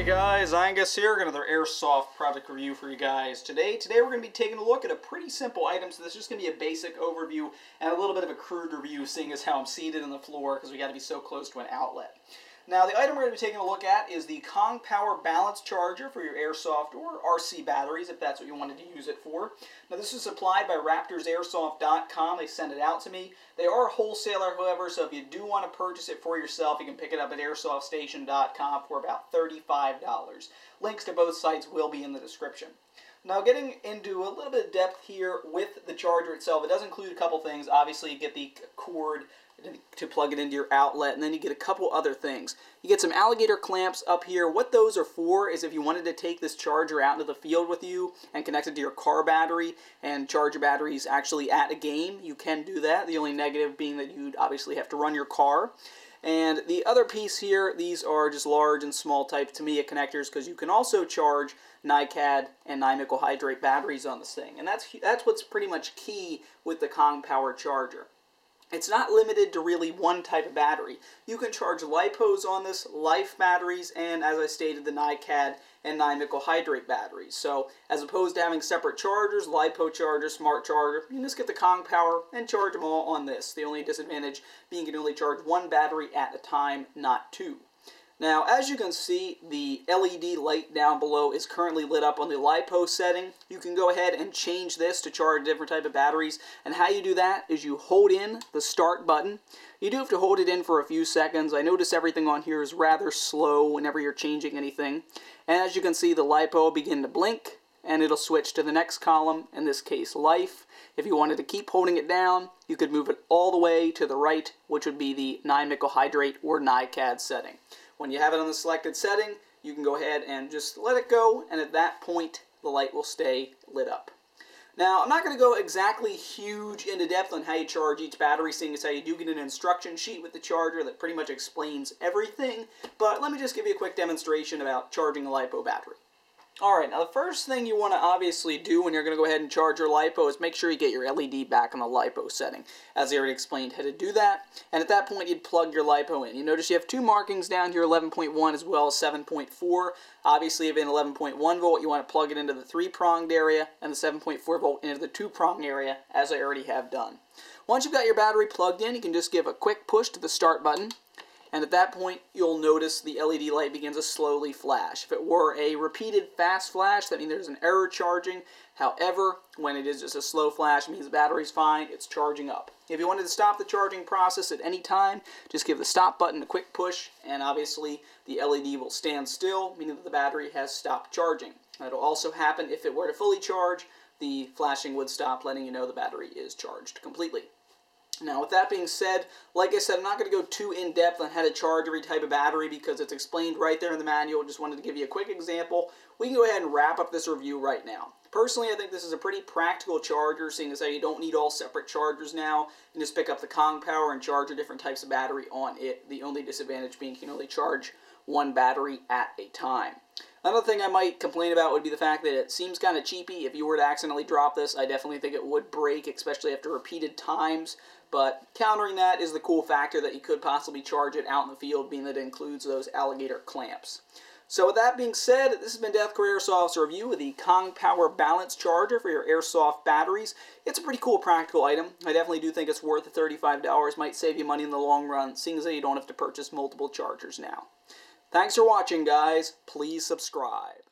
Guys, Angus here, another Airsoft product review for you guys. Today we're going to be taking a look at a pretty simple item, so this is just going to be a basic overview and a little bit of a crude review, seeing as how I'm seated on the floor because we got to be so close to an outlet. Now, the item we're going to be taking a look at is the Kong Power Balance Charger for your Airsoft or RC batteries, if that's what you wanted to use it for. Now, this is supplied by RaptorsAirsoft.com. They send it out to me. They are a wholesaler, however, so if you do want to purchase it for yourself, you can pick it up at AirsoftStation.com for about $35. Links to both sites will be in the description. Now, getting into a little bit of depth here with the charger itself, it does include a couple things. Obviously, you get the cord to plug it into your outlet, and then you get a couple other things. You get some alligator clamps up here. What those are for is if you wanted to take this charger out into the field with you and connect it to your car battery and charge your batteries actually at a game, you can do that. The only negative being that you'd obviously have to run your car. And the other piece here, these are just large and small type Tamiya connectors, because you can also charge NiCd and nickel hydrate batteries on this thing. And that's what's pretty much key with the Kong Power Charger. It's not limited to really one type of battery. You can charge LiPos on this, Life batteries, and as I stated, the NiCd and nickel hydrate batteries. So as opposed to having separate chargers, LiPo charger, smart charger, you can just get the Kong Power and charge them all on this. The only disadvantage being you can only charge one battery at a time, not two. Now, as you can see, the LED light down below is currently lit up on the LiPo setting. You can go ahead and change this to charge different type of batteries. And how you do that is you hold in the start button. You do have to hold it in for a few seconds. I notice everything on here is rather slow whenever you're changing anything. And as you can see, the LiPo will begin to blink, and it'll switch to the next column, in this case, Life. If you wanted to keep holding it down, you could move it all the way to the right, which would be the nickel hydrate or NiCd setting. When you have it on the selected setting, you can go ahead and just let it go, and at that point, the light will stay lit up. Now, I'm not going to go exactly huge into depth on how you charge each battery, seeing as how you do get an instruction sheet with the charger that pretty much explains everything, but let me just give you a quick demonstration about charging a LiPo battery. Alright, now the first thing you want to obviously do when you're going to go ahead and charge your LiPo is make sure you get your LED back on the LiPo setting, as I already explained how to do that. And at that point, you'd plug your LiPo in. You notice you have two markings down here, 11.1 as well as 7.4. Obviously, if in 11.1 volt, you want to plug it into the 3-pronged area, and the 7.4 volt into the 2-pronged area, as I already have done. Once you've got your battery plugged in, you can just give a quick push to the start button. And at that point, you'll notice the LED light begins to slowly flash. If it were a repeated fast flash, that means there's an error charging. However, when it is just a slow flash, it means the battery's fine, it's charging up. If you wanted to stop the charging process at any time, just give the stop button a quick push, and obviously the LED will stand still, meaning that the battery has stopped charging. That'll also happen if it were to fully charge, the flashing would stop, letting you know the battery is charged completely. Now, with that being said, like I said, I'm not going to go too in-depth on how to charge every type of battery because it's explained right there in the manual. Just wanted to give you a quick example. We can go ahead and wrap up this review right now. Personally, I think this is a pretty practical charger, seeing as how you don't need all separate chargers now. You can just pick up the Kong Power and charge your different types of battery on it. The only disadvantage being you can only charge one battery at a time. Another thing I might complain about would be the fact that it seems kind of cheapy. If you were to accidentally drop this, I definitely think it would break, especially after repeated times. But countering that is the cool factor that you could possibly charge it out in the field, being that it includes those alligator clamps. So with that being said, this has been Deathcore Airsoft's review of the Kong Power Balance Charger for your Airsoft batteries. It's a pretty cool practical item. I definitely do think it's worth the $35. Might save you money in the long run, seeing as you don't have to purchase multiple chargers now. Thanks for watching, guys. Please subscribe.